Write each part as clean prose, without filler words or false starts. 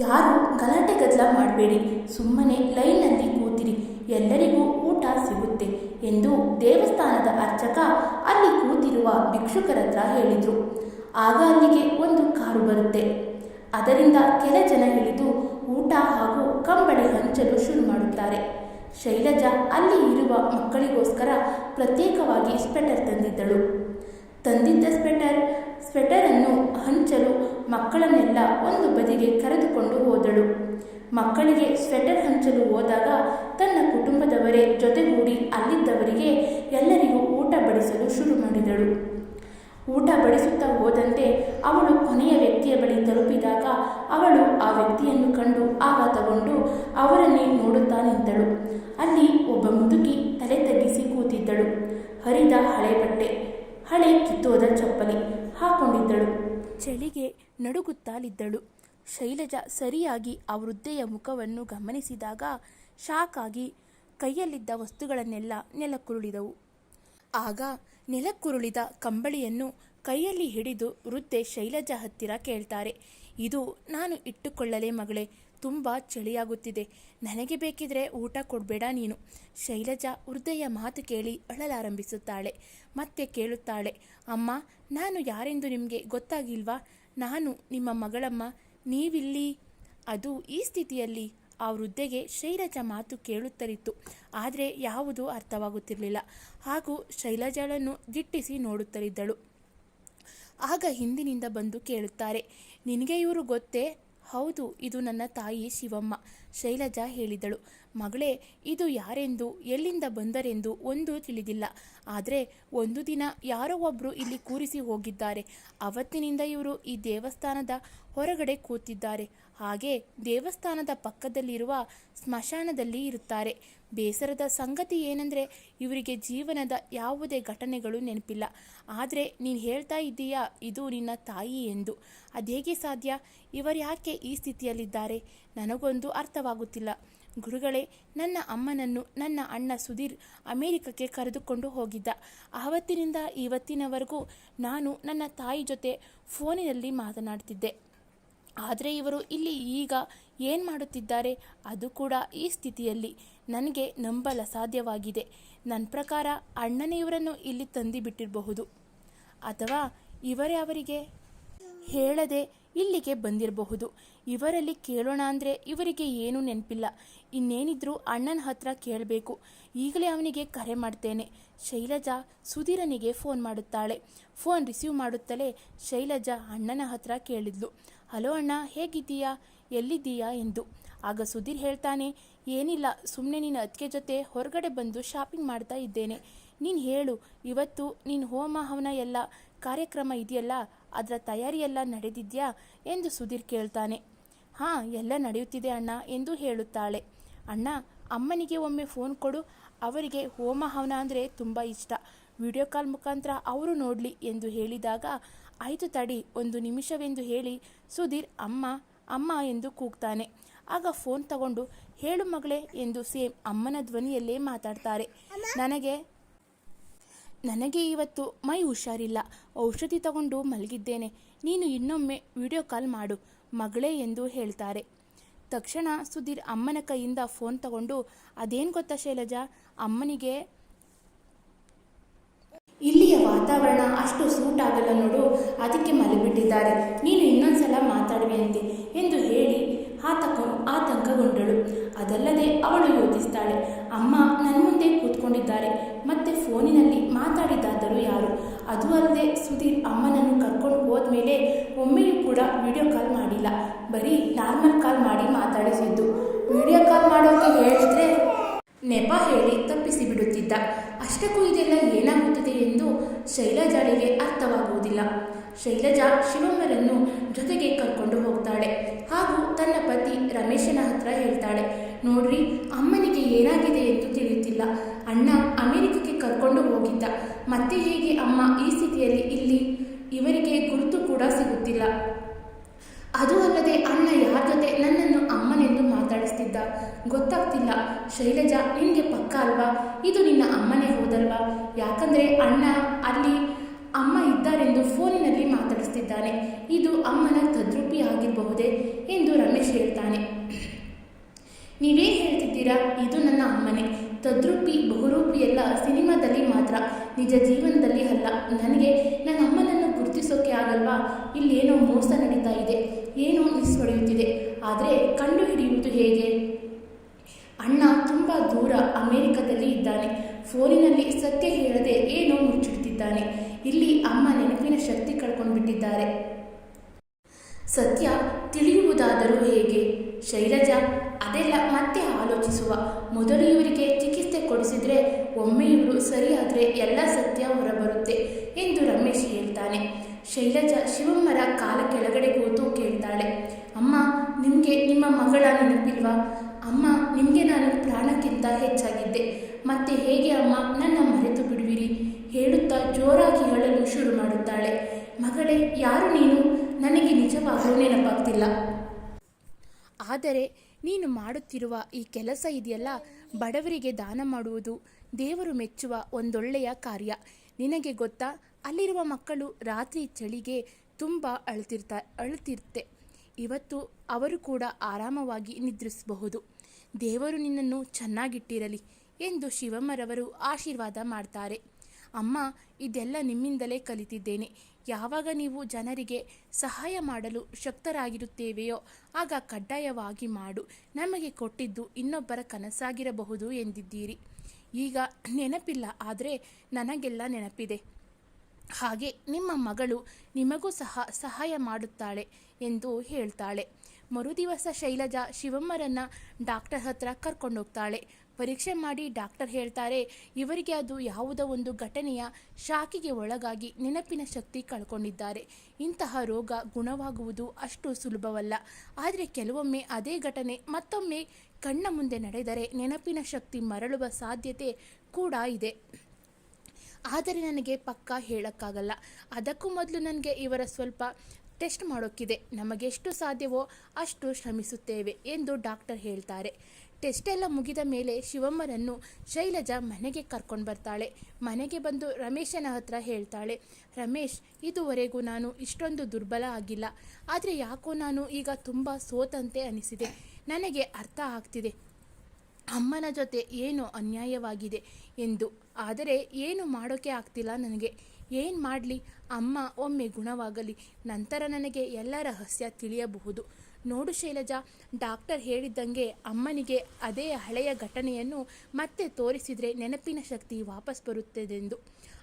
ಯಾರು ಗಲಾಟೆ ಗದ್ದಲ ಮಾಡಬೇಡಿ, ಸುಮ್ಮನೆ ಲೈನಲ್ಲಿ ಕೂತಿರಿ, ಎಲ್ಲರಿಗೂ ಊಟ ಸಿಗುತ್ತೆ ಎಂದು ದೇವಸ್ಥಾನದ ಅರ್ಚಕ ಅಲ್ಲಿ ಕೂತಿರುವ ಭಿಕ್ಷುಕರ ಹತ್ರ ಹೇಳಿದರು. ಆಗ ಅಲ್ಲಿಗೆ ಒಂದು ಕಾರು ಬರುತ್ತೆ. ಅದರಿಂದ ಕೆಲ ಜನ ಇಳಿದು ಊಟ ಹಾಗೂ ಕಂಬಳಿ ಹಂಚಲು ಶುರು ಮಾಡುತ್ತಾರೆ. ಶೈಲಜಾ ಅಲ್ಲಿ ಇರುವ ಮಕ್ಕಳಿಗೋಸ್ಕರ ಪ್ರತ್ಯೇಕವಾಗಿ ಸ್ವೆಟರ್ ತಂದಿದ್ದಳು. ತಂದಿದ್ದ ಸ್ವೆಟರನ್ನು ಹಂಚಲು ಮಕ್ಕಳನ್ನೆಲ್ಲ ಒಂದು ಬದಿಗೆ ಕರೆದುಕೊಂಡು ಹೋದಳು. ಮಕ್ಕಳಿಗೆ ಸ್ವೆಟರ್ ಹಂಚಲು ಹೋದಾಗ ತನ್ನ ಕುಟುಂಬದವರೇ ಜೊತೆಗೂಡಿ ಅಲ್ಲಿದ್ದವರಿಗೆ ಎಲ್ಲರಿಗೂ ಊಟ ಬಡಿಸಲು ಶುರು ಮಾಡಿದಳು. ಊಟ ಬಡಿಸುತ್ತಾ ಹೋದಂತೆ ಅವಳು ಕೊನೆಯ ವ್ಯಕ್ತಿಯ ಬಳಿ ತಲುಪಿದಾಗ ಅವಳು ಆ ವ್ಯಕ್ತಿಯನ್ನು ಕಂಡು ಆಘಾತಗೊಂಡು ಅವರನ್ನೇ ನೋಡುತ್ತಾ ನಿಂತಳು. ಅಲ್ಲಿ ಒಬ್ಬ ಮುದುಕಿ ತಲೆ ತಗ್ಗಿಸಿ ಕೂತಿದ್ದಳು. ಹರಿದ ಹಳೆ ಬಟ್ಟೆ, ಹಳೆ ಕಿತ್ತೋದ ಚಪ್ಪಲಿ ಹಾಕೊಂಡಿದ್ದಳು. ಚಳಿಗೆ ನಡುಗುತ್ತಲಿದ್ದಳು. ಶೈಲಜಾ ಸರಿಯಾಗಿ ಆ ವೃದ್ಧೆಯ ಮುಖವನ್ನು ಗಮನಿಸಿದಾಗ ಶಾಕ್ ಆಗಿ ಕೈಯಲ್ಲಿದ್ದ ವಸ್ತುಗಳನ್ನೆಲ್ಲ ನೆಲಕ್ಕುರುಳಿದವು. ಆಗ ನೆಲಕ್ಕುರುಳಿದ ಕಂಬಳಿಯನ್ನು ಕೈಯಲ್ಲಿ ಹಿಡಿದು ವೃದ್ಧೆ ಶೈಲಜಾ ಹತ್ತಿರ ಕೇಳ್ತಾರೆ, ಇದು ನಾನು ಇಟ್ಟುಕೊಳ್ಳಲೇ ಮಗಳೇ? ತುಂಬ ಚಳಿಯಾಗುತ್ತಿದೆ, ನನಗೆ ಬೇಕಿದ್ರೆ ಊಟ ಕೊಡಬೇಡ ನೀನು. ಶೈಲಜಾ ವೃದ್ಧೆಯ ಮಾತು ಕೇಳಿ ಅಳಲಾರಂಭಿಸುತ್ತಾಳೆ. ಮತ್ತೆ ಕೇಳುತ್ತಾಳೆ, ಅಮ್ಮ, ನಾನು ಯಾರೆಂದು ನಿಮಗೆ ಗೊತ್ತಾಗಿಲ್ವಾ? ನಾನು ನಿಮ್ಮ ಮಗಳಮ್ಮ, ನೀವಿಲ್ಲಿ? ಅದು ಈ ಸ್ಥಿತಿಯಲ್ಲಿ ಆ ವೃದ್ಧೆಗೆ ಶೈಲಜಾ ಮಾತು ಕೇಳುತ್ತಲಿತ್ತು, ಆದರೆ ಯಾವುದೂ ಅರ್ಥವಾಗುತ್ತಿರಲಿಲ್ಲ. ಹಾಗೂ ಶೈಲಜಾಳನ್ನು ದಿಟ್ಟಿಸಿ ನೋಡುತ್ತಲಿದ್ದಳು. ಆಗ ಹಿಂದಿನಿಂದ ಬಂದು ಕೇಳುತ್ತಾರೆ, ನಿನಗೆ ಇವರು ಗೊತ್ತೇ? ಹೌದು, ಇದು ನನ್ನ ತಾಯಿ ಶಿವಮ್ಮ. ಶೈಲಜಾ ಹೇಳಿದಳು. ಮಗಳೇ, ಇದು ಯಾರೆಂದು ಎಲ್ಲಿಂದ ಬಂದರೆಂದು ಒಂದೂ ತಿಳಿದಿಲ್ಲ. ಆದರೆ ಒಂದು ದಿನ ಯಾರೋ ಒಬ್ಬರು ಇಲ್ಲಿ ಕೂರಿಸಿ ಹೋಗಿದ್ದಾರೆ. ಅವತ್ತಿನಿಂದ ಇವರು ಈ ದೇವಸ್ಥಾನದ ಹೊರಗಡೆ ಕೂತಿದ್ದಾರೆ. ಹಾಗೆ ದೇವಸ್ಥಾನದ ಪಕ್ಕದಲ್ಲಿರುವ ಸ್ಮಶಾನದಲ್ಲಿ ಇರುತ್ತಾರೆ. ಬೇಸರದ ಸಂಗತಿ ಏನೆಂದರೆ ಇವರಿಗೆ ಜೀವನದ ಯಾವುದೇ ಘಟನೆಗಳು ನೆನಪಿಲ್ಲ. ಆದರೆ ನೀನು ಹೇಳ್ತಾ ಇದ್ದೀಯಾ ಇದು ನಿನ್ನ ತಾಯಿ ಎಂದು. ಅದೇಗೆ ಸಾಧ್ಯ? ಇವರ್ಯಾಕೆ ಈ ಸ್ಥಿತಿಯಲ್ಲಿದ್ದಾರೆ? ನನಗೊಂದು ಅರ್ಥವಾಗುತ್ತಿಲ್ಲ. ಗುರುಗಳೇ, ನನ್ನ ಅಮ್ಮನನ್ನು ನನ್ನ ಅಣ್ಣ ಸುಧೀರ್ ಅಮೇರಿಕಕ್ಕೆ ಕರೆದುಕೊಂಡು ಹೋಗಿದ್ದ. ಆವತ್ತಿನಿಂದ ಇವತ್ತಿನವರೆಗೂ ನಾನು ನನ್ನ ತಾಯಿ ಜೊತೆ ಫೋನಿನಲ್ಲಿ ಮಾತನಾಡ್ತಿದ್ದೆ. ಆದರೆ ಇವರು ಇಲ್ಲಿ ಈಗ ಏನು ಮಾಡುತ್ತಿದ್ದಾರೆ? ಅದು ಕೂಡ ಈ ಸ್ಥಿತಿಯಲ್ಲಿ. ನನಗೆ ನಂಬಲು ಅಸಾಧ್ಯವಾಗಿದೆ. ನನ್ನ ಪ್ರಕಾರ ಅಣ್ಣನೇ ಇವರನ್ನು ಇಲ್ಲಿ ತಂದುಬಿಟ್ಟಿರಬಹುದು, ಅಥವಾ ಇವರೇ ಅವರಿಗೆ ಹೇಳದೆ ಇಲ್ಲಿಗೆ ಬಂದಿರಬಹುದು. ಇವರಲ್ಲಿ ಕೇಳೋಣ ಅಂದರೆ ಇವರಿಗೆ ಏನೂ ನೆನಪಿಲ್ಲ. ಇನ್ನೇನಿದ್ರೂ ಅಣ್ಣನ ಹತ್ರ ಕೇಳಬೇಕು. ಈಗಲೇ ಅವನಿಗೆ ಕರೆ ಮಾಡ್ತೇನೆ. ಶೈಲಜಾ ಸುಧೀರನಿಗೆ ಫೋನ್ ಮಾಡುತ್ತಾಳೆ. ಫೋನ್ ರಿಸೀವ್ ಮಾಡುತ್ತಲೇ ಶೈಲಜಾ ಅಣ್ಣನ ಹತ್ರ ಕೇಳಿದ್ಲು, ಹಲೋ ಅಣ್ಣ, ಹೇಗಿದ್ದೀಯಾ, ಎಲ್ಲಿದ್ದೀಯಾ ಎಂದು. ಆಗ ಸುಧೀರ್ ಹೇಳ್ತಾನೆ, ಏನಿಲ್ಲ, ಸುಮ್ಮನೆ ನಿನ್ನ ಅತ್ತಿಗೆ ಜೊತೆ ಹೊರಗಡೆ ಬಂದು ಶಾಪಿಂಗ್ ಮಾಡ್ತಾ ಇದ್ದೇನೆ. ನೀನು ಹೇಳು, ಇವತ್ತು ನೀನು ಹೋಮ ಹವನ ಎಲ್ಲ ಕಾರ್ಯಕ್ರಮ ಇದೆಯಲ್ಲ, ಅದರ ತಯಾರಿಯೆಲ್ಲ ನಡೆದಿದ್ಯಾ ಎಂದು ಸುಧೀರ್ ಕೇಳ್ತಾನೆ. ಹಾಂ, ಎಲ್ಲ ನಡೆಯುತ್ತಿದೆ ಅಣ್ಣ ಎಂದು ಹೇಳುತ್ತಾಳೆ. ಅಣ್ಣ, ಅಮ್ಮನಿಗೆ ಒಮ್ಮೆ ಫೋನ್ ಕೊಡು, ಅವರಿಗೆ ಹೋಮ ಹವನ ಅಂದರೆ ತುಂಬ ಇಷ್ಟ. ವಿಡಿಯೋ ಕಾಲ್ ಮುಖಾಂತರ ಅವರು ನೋಡಲಿ ಎಂದು ಹೇಳಿದಾಗ, ಆಯಿತು ತಡಿ, ಒಂದು ನಿಮಿಷವೆಂದು ಹೇಳಿ ಸುಧೀರ್ ಅಮ್ಮ ಅಮ್ಮ ಎಂದು ಕೂಗ್ತಾನೆ. ಆಗ ಫೋನ್ ತಗೊಂಡು, ಹೇಳು ಮಗಳೇ ಎಂದು ಸೇಮ್ ಅಮ್ಮನ ಧ್ವನಿಯಲ್ಲೇ ಮಾತಾಡ್ತಾರೆ. ನನಗೆ ಇವತ್ತು ಮೈ ಹುಷಾರಿಲ್ಲ, ಔಷಧಿ ತಗೊಂಡು ಮಲಗಿದ್ದೇನೆ. ನೀನು ಇನ್ನೊಮ್ಮೆ ವಿಡಿಯೋ ಕಾಲ್ ಮಾಡು ಮಗಳೇ ಎಂದು ಹೇಳ್ತಾರೆ. ತಕ್ಷಣ ಸುಧೀರ್ ಅಮ್ಮನ ಕೈಯಿಂದ ಫೋನ್ ತಗೊಂಡು, ಅದೇನು ಗೊತ್ತಾ ಶೈಲಜಾ, ಅಮ್ಮನಿಗೆ ಇಲ್ಲಿಯ ವಾತಾವರಣ ಅಷ್ಟು ಸೂಟ್ ಆಗಲ್ಲ ನೋಡು, ಅದಕ್ಕೆ ಮಲಗಿಬಿಟ್ಟಿದ್ದಾರೆ. ನೀನು ಇನ್ನೊಂದ್ಸಲ ಮಾತಾಡುವೆಯಂತೆ ಎಂದು ಹೇಳಿ ಆತಂಕಗೊಂಡಳು. ಅದಲ್ಲದೆ ಅವಳು ಯೋಚಿಸ್ತಾಳೆ, ಅಮ್ಮ ನನ್ನ ಮುಂದೆ ಕೂತ್ಕೊಂಡಿದ್ದಾರೆ, ಮತ್ತೆ ಫೋನಿನಲ್ಲಿ ಮಾತಾಡಿದ್ದಾದರೂ ಯಾರು? ಅದು ಅಲ್ಲದೆ ಸುಧೀರ್ ಅಮ್ಮನನ್ನು ಕರ್ಕೊಂಡು ಹೋದ್ಮೇಲೆ ಒಮ್ಮೆಯೂ ಕೂಡ ವಿಡಿಯೋ ಕಾಲ್ ಮಾಡಿಲ್ಲ, ಬರೀ ನಾರ್ಮಲ್ ಕಾಲ್ ಮಾಡಿ ಮಾತಾಡಿಸಿದ್ದು. ವಿಡಿಯೋ ಕಾಲ್ ಮಾಡೋಕ್ಕೆ ಹೇಳಿದ್ರೆ ನೆಪ ಹೇಳಿ ತಪ್ಪಿಸಿ ಬಿಡುತ್ತಿದ್ದ. ಅಷ್ಟಕ್ಕೂ ಇದೆಲ್ಲ ಏನಾಗುತ್ತದೆ ಎಂದು ಶೈಲಜಾಳಿಗೆ ಅರ್ಥವಾಗುವುದಿಲ್ಲ. ಶೈಲಜಾ ಶಿವಮ್ಮರನ್ನು ಜೊತೆಗೆ ಕರ್ಕೊಂಡು ಹೋಗ್ತಾಳೆ. ಹಾಗೂ ತನ್ನ ಪತಿ ರಮೇಶನ ಹತ್ರ ಹೇಳ್ತಾಳೆ, ನೋಡ್ರಿ, ಅಮ್ಮನಿಗೆ ಏನಾಗಿದೆ ಎಂದು ತಿಳಿಯುತ್ತಿಲ್ಲ. ಅಣ್ಣ ಅಮೆರಿಕಕ್ಕೆ ಕರ್ಕೊಂಡು ಹೋಗಿದ್ದ, ಮತ್ತೆ ಹೇಗೆ ಅಮ್ಮ ಈ ಸ್ಥಿತಿಯಲ್ಲಿ ಇಲ್ಲಿ? ಇವರಿಗೆ ಗುರುತು ಕೂಡ ಸಿಗುತ್ತಿಲ್ಲ. ಅದು ಅಲ್ಲದೆ ಅಣ್ಣ ಯಾರ ಜೊತೆ ನನ್ನನ್ನು ಅಮ್ಮನೆಂದು ಮಾತಾಡಿಸ್ತಿದ್ದ ಗೊತ್ತಾಗ್ತಿಲ್ಲ. ಶೈಲಜಾ, ನಿನಗೆ ಪಕ್ಕ ಅಲ್ವಾ ಇದು ನಿನ್ನ ಅಮ್ಮನೇ ಹೋದಲ್ವಾ? ಯಾಕಂದರೆ ಅಣ್ಣ ಅಲ್ಲಿ ಅಮ್ಮ ಇದ್ದಾರೆಂದು ಫೋನಿನಲ್ಲಿ ಮಾತಾಡಿಸ್ತಿದ್ದಾನೆ. ಇದು ಅಮ್ಮನ ತದ್ರೂಪಿ ಆಗಿರಬಹುದೇ ಎಂದು ರಮೇಶ್ ನೀವೇ ಹೇಳ್ತಿದ್ದೀರಾ? ಇದು ನನ್ನ ಅಮ್ಮನೇ. ತದ್ರೂಪಿ ಬಹುರೂಪಿ ಎಲ್ಲ ಸಿನಿಮಾದಲ್ಲಿ ಮಾತ್ರ, ನಿಜ ಜೀವನದಲ್ಲಿ ಅಲ್ಲ. ನನಗೆ ನನ್ನ ಅಮ್ಮನನ್ನು ಗುರುತಿಸೋಕೆ ಆಗಲ್ವಾ? ಇಲ್ಲೇನೋ ಮೋಸ ನಡೀತಾ ಇದೆ, ಏನೋ ಮಿಸ್ ಹೊಡೆಯುತ್ತಿದೆ. ಆದರೆ ಕಂಡು ಹಿಡಿಯುವುದು ಹೇಗೆ? ಅಣ್ಣ ತುಂಬ ದೂರ ಅಮೆರಿಕದಲ್ಲಿ ಇದ್ದಾನೆ. ಫೋನಿನಲ್ಲಿ ಸತ್ಯ ಹೇಳದೆ ಏನೋ ಮುಚ್ಚಿಡ್ತಿದ್ದಾನೆ. ಇಲ್ಲಿ ಅಮ್ಮ ನೆನಪಿನ ಶಕ್ತಿ ಕಳ್ಕೊಂಡ್ಬಿಟ್ಟಿದ್ದಾರೆ. ಸತ್ಯ ತಿಳಿಯುವುದಾದರೂ ಹೇಗೆ? ಶೈಲಜಾ, ಅದೆಲ್ಲ ಮತ್ತೆ ಆಲೋಚಿಸುವ. ಮೊದಲು ಇವರಿಗೆ ಚಿಕಿತ್ಸೆ ಕೊಡಿಸಿದ್ರೆ, ಒಮ್ಮೆ ಇವರು ಸರಿಯಾದರೆ ಎಲ್ಲ ಸತ್ಯ ಹೊರಬರುತ್ತೆ ಎಂದು ರಮೇಶ್ ಹೇಳ್ತಾನೆ. ಶೈಲಜಾ ಶಿವಮ್ಮರ ಕಾಲ ಕೆಳಗಡೆ ಕೂತು ಕೇಳ್ತಾಳೆ, ಅಮ್ಮ, ನಿಮಗೆ ನಿಮ್ಮ ಮಗಳ ನೆನಪಿಲ್ವಾ? ಅಮ್ಮ, ನಿಮಗೆ ನಾನು ಪ್ರಾಣಕ್ಕಿಂತ ಹೆಚ್ಚಾಗಿದ್ದೆ. ಮತ್ತೆ ಹೇಗೆ ಅಮ್ಮ ನನ್ನ ಮರೆತು ಬಿಡುವಿರಿ? ಹೇಳುತ್ತಾ ಜೋರಾಗಿ ಅಳಲು ಶುರು ಮಾಡುತ್ತಾಳೆ. ಮಗಳೇ, ಯಾರು ನೀನು? ನನಗೆ ನಿಜವಾಗಲೂ ನೆನಪಾಗ್ತಿಲ್ಲ. ಆದರೆ ನೀನು ಮಾಡುತ್ತಿರುವ ಈ ಕೆಲಸ ಇದೆಯಲ್ಲ, ಬಡವರಿಗೆ ದಾನ ಮಾಡುವುದು ದೇವರು ಮೆಚ್ಚುವ ಒಂದೊಳ್ಳೆಯ ಕಾರ್ಯ. ನಿನಗೆ ಗೊತ್ತಾ, ಅಲ್ಲಿರುವ ಮಕ್ಕಳು ರಾತ್ರಿ ಚಳಿಗೆ ತುಂಬ ಅಳುತ್ತಿರ್ತೆ. ಇವತ್ತು ಅವರು ಕೂಡ ಆರಾಮವಾಗಿ ನಿದ್ರಿಸಬಹುದು. ದೇವರು ನಿನ್ನನ್ನು ಚೆನ್ನಾಗಿಟ್ಟಿರಲಿ ಎಂದು ಶಿವಮ್ಮರವರು ಆಶೀರ್ವಾದ ಮಾಡ್ತಾರೆ. ಅಮ್ಮ, ಇದೆಲ್ಲ ನಿಮ್ಮಿಂದಲೇ ಕಲಿತಿದ್ದೇನೆ. ಯಾವಾಗ ನೀವು ಜನರಿಗೆ ಸಹಾಯ ಮಾಡಲು ಶಕ್ತರಾಗಿರುತ್ತೇವೆಯೋ ಆಗ ಕಡ್ಡಾಯವಾಗಿ ಮಾಡು. ನಮಗೆ ಕೊಟ್ಟಿದ್ದು ಇನ್ನೊಬ್ಬರ ಕನಸಾಗಿರಬಹುದು ಎಂದಿದ್ದೀರಿ. ಈಗ ನೆನಪಿಲ್ಲ, ಆದರೆ ನನಗೆಲ್ಲ ನೆನಪಿದೆ. ಹಾಗೆ ನಿಮ್ಮ ಮಗಳು ನಿಮಗೂ ಸಹಾಯ ಮಾಡುತ್ತಾಳೆ ಎಂದು ಹೇಳ್ತಾಳೆ. ಮರುದಿವಸ ಶೈಲಜಾ ಶಿವಮ್ಮರನ್ನ ಡಾಕ್ಟರ್ ಹತ್ರ ಕರ್ಕೊಂಡೋಗ್ತಾಳೆ. ಪರೀಕ್ಷೆ ಮಾಡಿ ಡಾಕ್ಟರ್ ಹೇಳ್ತಾರೆ, ಇವರಿಗೆ ಅದು ಯಾವುದೋ ಒಂದು ಘಟನೆಯ ಶಾಕಿಗೆ ಒಳಗಾಗಿ ನೆನಪಿನ ಶಕ್ತಿ ಕಳ್ಕೊಂಡಿದ್ದಾರೆ. ಇಂತಹ ರೋಗ ಗುಣವಾಗುವುದು ಅಷ್ಟು ಸುಲಭವಲ್ಲ. ಆದರೆ ಕೆಲವೊಮ್ಮೆ ಅದೇ ಘಟನೆ ಮತ್ತೊಮ್ಮೆ ಕಣ್ಣ ಮುಂದೆ ನಡೆದರೆ ನೆನಪಿನ ಶಕ್ತಿ ಮರಳುವ ಸಾಧ್ಯತೆ ಕೂಡ ಇದೆ. ಆದರೆ ನನಗೆ ಪಕ್ಕಾ ಹೇಳೋಕ್ಕಾಗಲ್ಲ. ಅದಕ್ಕೂ ಮೊದಲು ನನಗೆ ಇವರ ಸ್ವಲ್ಪ ಟೆಸ್ಟ್ ಮಾಡೋಕ್ಕಿದೆ. ನಮಗೆಷ್ಟು ಸಾಧ್ಯವೋ ಅಷ್ಟು ಶ್ರಮಿಸುತ್ತೇವೆ ಎಂದು ಡಾಕ್ಟರ್ ಹೇಳ್ತಾರೆ. ಟೆಸ್ಟ್ ಎಲ್ಲ ಮುಗಿದ ಮೇಲೆ ಶಿವಮ್ಮರನ್ನು ಶೈಲಜಾ ಮನೆಗೆ ಕರ್ಕೊಂಡು ಬರ್ತಾಳೆ. ಮನೆಗೆ ಬಂದು ರಮೇಶನ ಹತ್ರ ಹೇಳ್ತಾಳೆ, ರಮೇಶ್, ಇದುವರೆಗೂ ನಾನು ಇಷ್ಟೊಂದು ದುರ್ಬಲ ಆಗಿಲ್ಲ. ಆದರೆ ಯಾಕೋ ನಾನು ಈಗ ತುಂಬ ಸೋತಂತೆ ಅನಿಸಿದೆ. ನನಗೆ ಅರ್ಥ ಆಗ್ತಿದೆ ಅಮ್ಮನ ಜೊತೆ ಏನೋ ಅನ್ಯಾಯವಾಗಿದೆ ಎಂದು. ಆದರೆ ಏನು ಮಾಡೋಕ್ಕೆ ಆಗ್ತಿಲ್ಲ ನನಗೆ. ಏನು ಮಾಡಲಿ? ಅಮ್ಮ ಒಮ್ಮೆ ಗುಣವಾಗಲಿ, ನಂತರ ನನಗೆ ಎಲ್ಲ ರಹಸ್ಯ ತಿಳಿಯಬಹುದು. ನೋಡು ಶೈಲಜಾ, ಡಾಕ್ಟರ್ ಹೇಳಿದ್ದಂಗೆ ಅಮ್ಮನಿಗೆ ಅದೇ ಹಳೆಯ ಘಟನೆಯನ್ನು ಮತ್ತೆ ತೋರಿಸಿದರೆ ನೆನಪಿನ ಶಕ್ತಿ ವಾಪಸ್ ಬರುತ್ತದೆಂದು.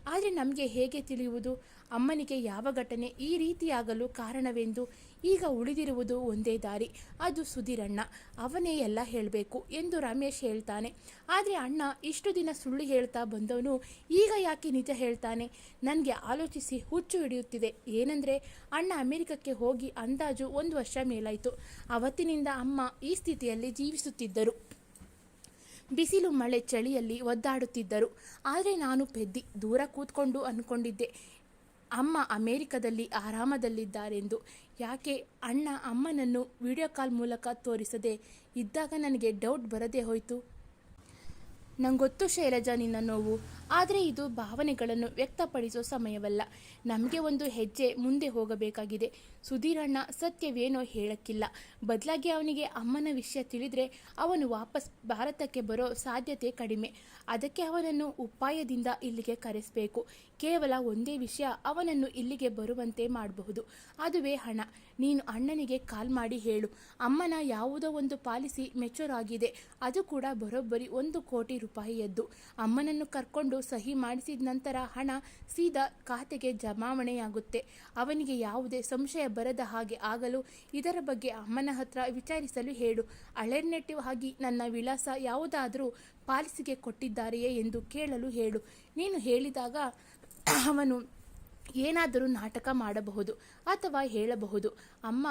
ಆದರೆ ನಮಗೆ ಹೇಗೆ ತಿಳಿಯುವುದು ಅಮ್ಮನಿಗೆ ಯಾವ ಘಟನೆ ಈ ರೀತಿಯಾಗಲು ಕಾರಣವೆಂದು? ಈಗ ಉಳಿದಿರುವುದು ಒಂದೇ ದಾರಿ, ಅದು ಸುಧೀರಣ್ಣ. ಅವನೇ ಎಲ್ಲ ಹೇಳಬೇಕು ಎಂದು ರಮೇಶ್ ಹೇಳ್ತಾನೆ. ಆದರೆ ಅಣ್ಣ ಇಷ್ಟು ದಿನ ಸುಳ್ಳು ಹೇಳ್ತಾ ಬಂದವನು ಈಗ ಯಾಕೆ ನಿಜ ಹೇಳ್ತಾನೆ? ನನಗೆ ಆಲೋಚಿಸಿ ಹುಚ್ಚು ಹಿಡಿಯುತ್ತಿದೆ. ಏನಂದರೆ, ಅಣ್ಣ ಅಮೆರಿಕಕ್ಕೆ ಹೋಗಿ ಅಂದಾಜು 1 ವರ್ಷ ಮೇಲಾಯಿತು. ಅವತ್ತಿನಿಂದ ಅಮ್ಮ ಈ ಸ್ಥಿತಿಯಲ್ಲಿ ಜೀವಿಸುತ್ತಿದ್ದರು. ಬಿಸಿಲು ಮಳೆ ಚಳಿಯಲ್ಲಿ ಒದ್ದಾಡುತ್ತಿದ್ದರು. ಆದರೆ ನಾನು ಪೆದ್ದಿ ದೂರ ಕೂತ್ಕೊಂಡು ಅಂದ್ಕೊಂಡಿದ್ದೆ ಅಮ್ಮ ಅಮೆರಿಕದಲ್ಲಿ ಆರಾಮದಲ್ಲಿದ್ದಾರೆಂದು. ಯಾಕೆ ಅಣ್ಣ ಅಮ್ಮನನ್ನು ವಿಡಿಯೋ ಕಾಲ್ ಮೂಲಕ ತೋರಿಸದೆ ಇದ್ದಾಗ ನನಗೆ ಡೌಟ್ ಬರದೇ ಹೋಯಿತು? ನಂಗೊತ್ತು ಶೈಲಜಾ ನಿನ್ನ ನೋವು, ಆದರೆ ಇದು ಭಾವನೆಗಳನ್ನು ವ್ಯಕ್ತಪಡಿಸೋ ಸಮಯವಲ್ಲ. ನಮಗೆ ಒಂದು ಹೆಜ್ಜೆ ಮುಂದೆ ಹೋಗಬೇಕಾಗಿದೆ. ಸುಧೀರಣ್ಣ ಸತ್ಯವೇನೋ ಹೇಳಕ್ಕಿಲ್ಲ. ಬದಲಾಗಿ ಅವನಿಗೆ ಅಮ್ಮನ ವಿಷಯ ತಿಳಿದರೆ ಅವನು ವಾಪಸ್ ಭಾರತಕ್ಕೆ ಬರೋ ಸಾಧ್ಯತೆ ಕಡಿಮೆ. ಅದಕ್ಕೆ ಅವನನ್ನು ಉಪಾಯದಿಂದ ಇಲ್ಲಿಗೆ ಕರೆಸಬೇಕು. ಕೇವಲ ಒಂದೇ ವಿಷಯ ಅವನನ್ನು ಇಲ್ಲಿಗೆ ಬರುವಂತೆ ಮಾಡಬಹುದು, ಅದುವೇ ಹಣ. ನೀನು ಅಣ್ಣನಿಗೆ ಕಾಲ್ ಮಾಡಿ ಹೇಳು, ಅಮ್ಮನ ಯಾವುದೋ ಒಂದು ಪಾಲಿಸಿ ಮೆಚೂರ್ ಆಗಿದೆ, ಅದು ಕೂಡ ಬರೋಬ್ಬರಿ 1 ಕೋಟಿ ರೂಪಾಯಿಯದ್ದು. ಅಮ್ಮನನ್ನು ಕರ್ಕೊಂಡು ಸಹಿ ಮಾಡಿಸಿದ ನಂತರ ಹಣ ಸೀದಾ ಖಾತೆಗೆ ಜಮಾವಣೆಯಾಗುತ್ತೆ. ಅವನಿಗೆ ಯಾವುದೇ ಸಂಶಯ ಬರದ ಹಾಗೆ ಆಗಲು ಇದರ ಬಗ್ಗೆ ಅಮ್ಮನ ಹತ್ರ ವಿಚಾರಿಸಲು ಹೇಳು. ಅಲ್ಟರ್ನೇಟಿವ್ ಆಗಿ ನನ್ನ ವಿಳಾಸ ಯಾವುದಾದರೂ ಪಾಲಿಸಿಗೆ ಕೊಟ್ಟಿದ್ದಾರೆಯೇ ಎಂದು ಕೇಳಲು ಹೇಳು. ನೀನು ಹೇಳಿದಾಗ ಅವನು ಏನಾದರೂ ನಾಟಕ ಮಾಡಬಹುದು ಅಥವಾ ಹೇಳಬಹುದು, ಅಮ್ಮ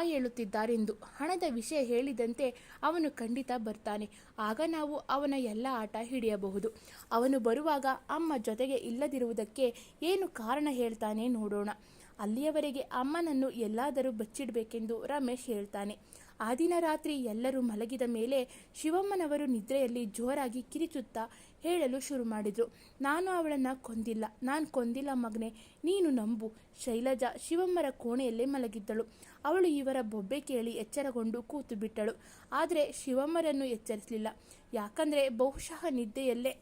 ಹೇಳುತ್ತಿದ್ದಾರೆಂದು. ಹಣದ ವಿಷಯ ಹೇಳಿದಂತೆ ಅವನು ಖಂಡಿತ ಬರ್ತಾನೆ. ಆಗ ನಾವು ಅವನ ಎಲ್ಲ ಆಟ ಹಿಡಿಯಬಹುದು. ಅವನು ಬರುವಾಗ ಅಮ್ಮ ಜೊತೆಗೆ ಇಲ್ಲದಿರುವುದಕ್ಕೆ ಏನು ಕಾರಣ ಹೇಳ್ತಾನೆ ನೋಡೋಣ. ಅಲ್ಲಿಯವರೆಗೆ ಅಮ್ಮನನ್ನು ಎಲ್ಲಾದರೂ ಬಚ್ಚಿಡಬೇಕೆಂದು ರಮೇಶ್ ಹೇಳ್ತಾನೆ. ಆ ದಿನ ರಾತ್ರಿ ಎಲ್ಲರೂ ಮಲಗಿದ ಮೇಲೆ ಶಿವಮ್ಮನವರು ನಿದ್ರೆಯಲ್ಲಿ ಜೋರಾಗಿ ಕಿರಿಚುತ್ತಾ ಹೇಳಲು ಶುರು ಮಾಡಿದ್ರು. ನಾನು ಅವಳನ್ನು ಕೊಂದಿಲ್ಲ, ನಾನು ಕೊಂದಿಲ್ಲ ಮಗನೆ, ನೀನು ನಂಬು. ಶೈಲಜಾ ಶಿವಮ್ಮರ ಕೋಣೆಯಲ್ಲೇ ಮಲಗಿದ್ದಳು. ಅವಳು ಇವರ ಬೊಬ್ಬೆ ಕೇಳಿ ಎಚ್ಚರಗೊಂಡು ಕೂತು ಬಿಟ್ಟಳು. ಆದರೆ ಶಿವಮ್ಮರನ್ನು ಎಚ್ಚರಿಸಲಿಲ್ಲ. ಯಾಕಂದರೆ ಬಹುಶಃ ನಿದ್ದೆಯಲ್ಲೇ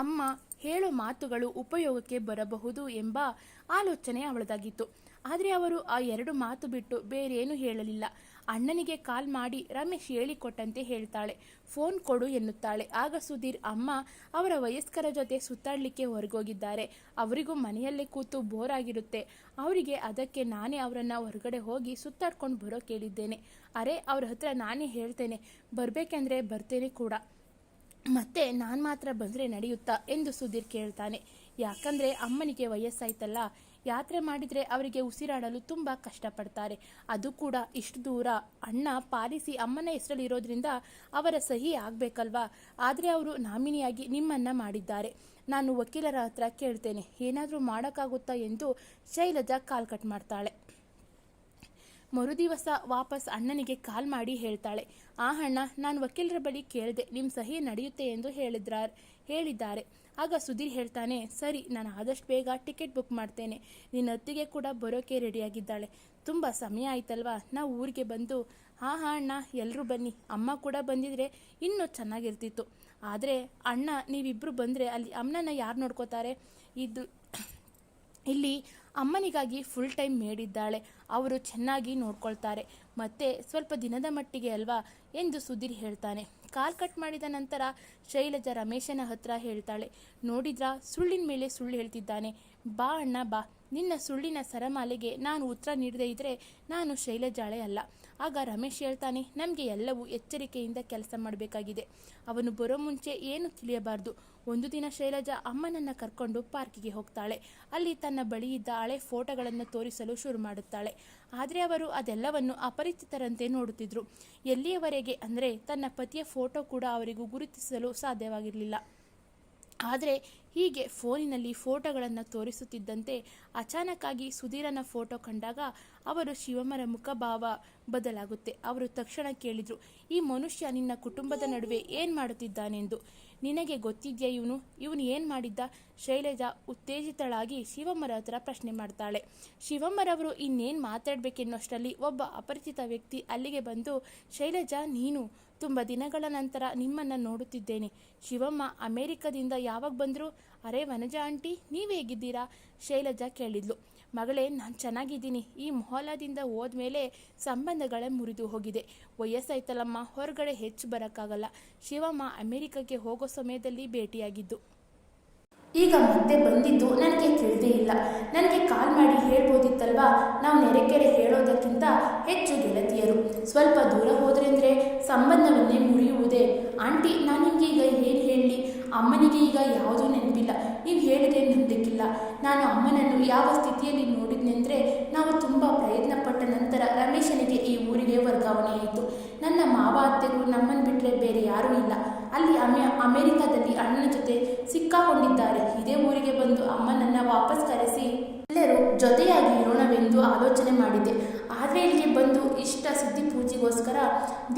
ಅಮ್ಮ ಹೇಳೋ ಮಾತುಗಳು ಉಪಯೋಗಕ್ಕೆ ಬರಬಹುದು ಎಂಬ ಆಲೋಚನೆ ಅವಳದಾಗಿತ್ತು. ಆದರೆ ಅವರು ಆ 2 ಮಾತು ಬಿಟ್ಟು ಬೇರೇನು ಹೇಳಲಿಲ್ಲ. ಅಣ್ಣನಿಗೆ ಕಾಲ್ ಮಾಡಿ ರಮೇಶ್ ಹೇಳಿಕೊಟ್ಟಂತೆ ಹೇಳ್ತಾಳೆ. ಫೋನ್ ಕೊಡು ಎನ್ನುತ್ತಾಳೆ. ಆಗ ಸುಧೀರ್ ಅಮ್ಮ ಅವರ ವಯಸ್ಕರ ಜೊತೆ ಸುತ್ತಾಡಲಿಕ್ಕೆ ಹೊರಗೋಗಿದ್ದಾರೆ, ಅವರಿಗೂ ಮನೆಯಲ್ಲೇ ಕೂತು ಬೋರ್ ಆಗಿರುತ್ತೆ ಅವರಿಗೆ, ಅದಕ್ಕೆ ನಾನೇ ಅವರನ್ನು ಹೊರಗಡೆ ಹೋಗಿ ಸುತ್ತಾಡ್ಕೊಂಡು ಬರೋ ಕೇಳಿದ್ದೇನೆ. ಅರೆ ಅವ್ರ ಹತ್ರ ನಾನೇ ಹೇಳ್ತೇನೆ, ಬರಬೇಕೆಂದ್ರೆ ಬರ್ತೇನೆ ಕೂಡ, ಮತ್ತೆ ನಾನು ಮಾತ್ರ ಬಂದರೆ ನಡೆಯುತ್ತಾ ಎಂದು ಸುಧೀರ್ ಕೇಳ್ತಾನೆ. ಯಾಕಂದರೆ ಅಮ್ಮನಿಗೆ ವಯಸ್ಸಾಯ್ತಲ್ಲ, ಯಾತ್ರೆ ಮಾಡಿದರೆ ಅವರಿಗೆ ಉಸಿರಾಡಲು ತುಂಬ ಕಷ್ಟಪಡ್ತಾರೆ. ಅದು ಕೂಡ ಇಷ್ಟು ದೂರ. ಅಣ್ಣ ಪಾಲಿಸಿ ಅಮ್ಮನ ಹೆಸರಲ್ಲಿರೋದ್ರಿಂದ ಅವರ ಸಹಿ ಆಗಬೇಕಲ್ವಾ. ಆದರೆ ಅವರು ನಾಮಿನಿಯಾಗಿ ನಿಮ್ಮನ್ನು ಮಾಡಿದ್ದಾರೆ. ನಾನು ವಕೀಲರ ಹತ್ರ ಕೇಳ್ತೇನೆ, ಏನಾದರೂ ಮಾಡೋಕ್ಕಾಗುತ್ತಾ ಎಂದು ಶೈಲಜಾ ಕಾಲ್ ಕಟ್ ಮಾಡ್ತಾಳೆ. ಮರುದಿವಸ ವಾಪಸ್ ಅಣ್ಣನಿಗೆ ಕಾಲ್ ಮಾಡಿ ಹೇಳ್ತಾಳೆ, ಆ ಅಣ್ಣ, ನಾನು ವಕೀಲರ ಬಳಿ ಕೇಳಿದೆ, ನಿಮ್ಮ ಸಹಿ ನಡೆಯುತ್ತೆ ಎಂದು ಹೇಳಿದ್ದಾರೆ. ಆಗ ಸುಧೀರ್ ಹೇಳ್ತಾನೆ, ಸರಿ, ನಾನು ಆದಷ್ಟು ಬೇಗ ಟಿಕೆಟ್ ಬುಕ್ ಮಾಡ್ತೇನೆ. ನಿನ್ನ ಅತ್ತಿಗೆ ಕೂಡ ಬರೋಕೆ ರೆಡಿಯಾಗಿದ್ದಾಳೆ. ತುಂಬ ಸಮಯ ಆಯ್ತಲ್ವಾ, ನಾವು ಊರಿಗೆ ಬಂದು. ಹಾಂ ಅಣ್ಣ, ಎಲ್ಲರೂ ಬನ್ನಿ, ಅಮ್ಮ ಕೂಡ ಬಂದಿದ್ರೆ ಇನ್ನೂ ಚೆನ್ನಾಗಿರ್ತಿತ್ತು. ಆದರೆ ಅಣ್ಣ, ನೀವಿಬ್ಬರು ಬಂದರೆ ಅಲ್ಲಿ ಅಮ್ಮನ ಯಾರು ನೋಡ್ಕೋತಾರೆ? ಇಲ್ಲಿ ಅಮ್ಮನಿಗಾಗಿ ಫುಲ್ ಟೈಮ್ ಮೇಡಿದ್ದಾಳೆ, ಅವರು ಚೆನ್ನಾಗಿ ನೋಡ್ಕೊಳ್ತಾರೆ, ಮತ್ತೆ ಸ್ವಲ್ಪ ದಿನದ ಮಟ್ಟಿಗೆ ಅಲ್ವಾ ಎಂದು ಸುಧೀರ್ ಹೇಳ್ತಾನೆ. ಕಾಲ್ ಕಟ್ ಮಾಡಿದ ನಂತರ ಶೈಲಜಾ ರಮೇಶನ ಹತ್ರ ಹೇಳ್ತಾಳೆ, ನೋಡಿದ್ರಾ, ಸುಳ್ಳಿನ ಮೇಲೆ ಸುಳ್ಳು ಹೇಳ್ತಿದ್ದಾನೆ. ಬಾ ಅಣ್ಣ ಬಾ, ನಿನ್ನ ಸುಳ್ಳಿನ ಸರಮಾಲೆಗೆ ನಾನು ಉತ್ತರ ನೀಡದೇ ಇದ್ದರೆ ನಾನು ಶೈಲಜಾಳೆ ಅಲ್ಲ. ಆಗ ರಮೇಶ್ ಹೇಳ್ತಾನೆ, ನಮಗೆ ಎಲ್ಲವೂ ಎಚ್ಚರಿಕೆಯಿಂದ ಕೆಲಸ ಮಾಡಬೇಕಾಗಿದೆ. ಅವನು ಬರೋ ಮುಂಚೆ ಏನು ತಿಳಿಯಬಾರ್ದು. ಒಂದು ದಿನ ಶೈಲಜಾ ಅಮ್ಮನನ್ನು ಕರ್ಕೊಂಡು ಪಾರ್ಕಿಗೆ ಹೋಗ್ತಾಳೆ. ಅಲ್ಲಿ ತನ್ನ ಬಳಿ ಇದ್ದ ಹಳೆ ಫೋಟೋಗಳನ್ನು ತೋರಿಸಲು ಶುರು ಮಾಡುತ್ತಾಳೆ. ಆದರೆ ಅವರು ಅದೆಲ್ಲವನ್ನು ಅಪರಿಚಿತರಂತೆ ನೋಡುತ್ತಿದ್ದರು. ಎಲ್ಲಿಯವರೆಗೆ ಅಂದರೆ ತನ್ನ ಪತಿಯ ಫೋಟೋ ಕೂಡ ಅವರಿಗೂ ಗುರುತಿಸಲು ಸಾಧ್ಯವಾಗಿರಲಿಲ್ಲ. ಆದರೆ ಹೀಗೆ ಫೋನಿನಲ್ಲಿ ಫೋಟೋಗಳನ್ನು ತೋರಿಸುತ್ತಿದ್ದಂತೆ ಅಚಾನಕ್ಕಾಗಿ ಸುಧೀರನ ಫೋಟೋ ಕಂಡಾಗ ಅವರು ಶಿವಮ್ಮರ ಮುಖಭಾವ ಬದಲಾಗುತ್ತೆ. ಅವರು ತಕ್ಷಣ ಕೇಳಿದರು, ಈ ಮನುಷ್ಯ ನಿನ್ನ ಕುಟುಂಬದ ನಡುವೆ ಏನು ಮಾಡುತ್ತಿದ್ದಾನೆಂದು ನಿನಗೆ ಗೊತ್ತಿದೆಯಾ? ಇವನು ಏನು ಮಾಡಿದ್ದ? ಶೈಲಜಾ ಉತ್ತೇಜಿತಳಾಗಿ ಶಿವಮ್ಮರ ಹತ್ರ ಪ್ರಶ್ನೆ ಮಾಡ್ತಾಳೆ. ಶಿವಮ್ಮರವರು ಇನ್ನೇನು ಮಾತಾಡಬೇಕೆನ್ನೋಷ್ಟರಲ್ಲಿ ಒಬ್ಬ ಅಪರಿಚಿತ ವ್ಯಕ್ತಿ ಅಲ್ಲಿಗೆ ಬಂದು, ಶೈಲಜಾ, ನೀನು ತುಂಬ ದಿನಗಳ ನಂತರ ನಿಮ್ಮನ್ನು ನೋಡುತ್ತಿದ್ದೇನೆ. ಶಿವಮ್ಮ ಅಮೇರಿಕದಿಂದ ಯಾವಾಗ ಬಂದರು? ಅರೆ ವನಜಾ ಆಂಟಿ, ನೀವು ಹೇಗಿದ್ದೀರಾ? ಶೈಲಜಾ ಕೇಳಿದ್ಲು. ಮಗಳೇ, ನಾನು ಚೆನ್ನಾಗಿದ್ದೀನಿ. ಈ ಮೊಹಲಾದಿಂದ ಹೋದ್ಮೇಲೆ ಸಂಬಂಧಗಳೇ ಮುರಿದು ಹೋಗಿದೆ. ವಯಸ್ಸಾಯ್ತಲ್ಲಮ್ಮ, ಹೊರಗಡೆ ಹೆಚ್ಚು ಬರೋಕ್ಕಾಗಲ್ಲ. ಶಿವಮ್ಮ ಅಮೇರಿಕಕ್ಕೆ ಹೋಗೋ ಸಮಯದಲ್ಲಿ ಭೇಟಿಯಾಗಿದ್ದು. ಈಗ ಮತ್ತೆ ಬಂದಿದ್ದು ನನಗೆ ತಿಳಿದೇ ಇಲ್ಲ. ನನಗೆ ಕಾಲ್ ಮಾಡಿ ಹೇಳ್ಬೋದಿತ್ತಲ್ವಾ? ನಾವು ನೆರೆಕೆರೆ ಹೇಳೋದಕ್ಕಿಂತ ಹೆಚ್ಚು ಗೆಳತಿಯರು. ಸ್ವಲ್ಪ ದೂರ ಹೋದ್ರೆಂದರೆ ಸಂಬಂಧವನ್ನೇ ಮುರಿಯುವುದೇ? ಆಂಟಿ, ನಾನು ನಿಮಗೆ ಈಗ ಏನು ಹೇಳಲಿ? ಅಮ್ಮನಿಗೆ ಈಗ ಯಾವುದೂ ನೆನಪಿಲ್ಲ. ನೀವು ಹೇಳಿದ್ರೆ ನಂಬಲಿಕ್ಕಿಲ್ಲ. ನಾನು ಅಮ್ಮನನ್ನು ಯಾವ ಸ್ಥಿತಿಯಲ್ಲಿ ನೋಡಿದ್ನೆಂದರೆ, ನಾವು ತುಂಬ ಪ್ರಯತ್ನ ಪಟ್ಟ ನಂತರ ರಮೇಶನಿಗೆ ಈ ಊರಿಗೆ ವರ್ಗಾವಣೆ ಆಯಿತು. ನನ್ನ ಮಾವ ಅತ್ತೆಗೂ ನಮ್ಮನ್ನು ಬಿಟ್ಟರೆ ಬೇರೆ ಯಾರೂ ಇಲ್ಲ. ಅಲ್ಲಿ ಅಮೆರಿಕದಲ್ಲಿ ಅಣ್ಣನ ಜೊತೆ ಸಿಕ್ಕಾಕೊಂಡಿದ್ದಾರೆ. ಇದೇ ಊರಿಗೆ ಬಂದು ಅಮ್ಮನನ್ನು ವಾಪಸ್ ಕರೆಸಿ ಎಲ್ಲರೂ ಜೊತೆಯಾಗಿ ಇರೋಣವೆಂದು ಆಲೋಚನೆ ಮಾಡಿದ್ದೆ. ಆದರೆ ಇಲ್ಲಿಗೆ ಬಂದು ಇಷ್ಟ ಸಿದ್ಧಿ ಪೂಜೆಗೋಸ್ಕರ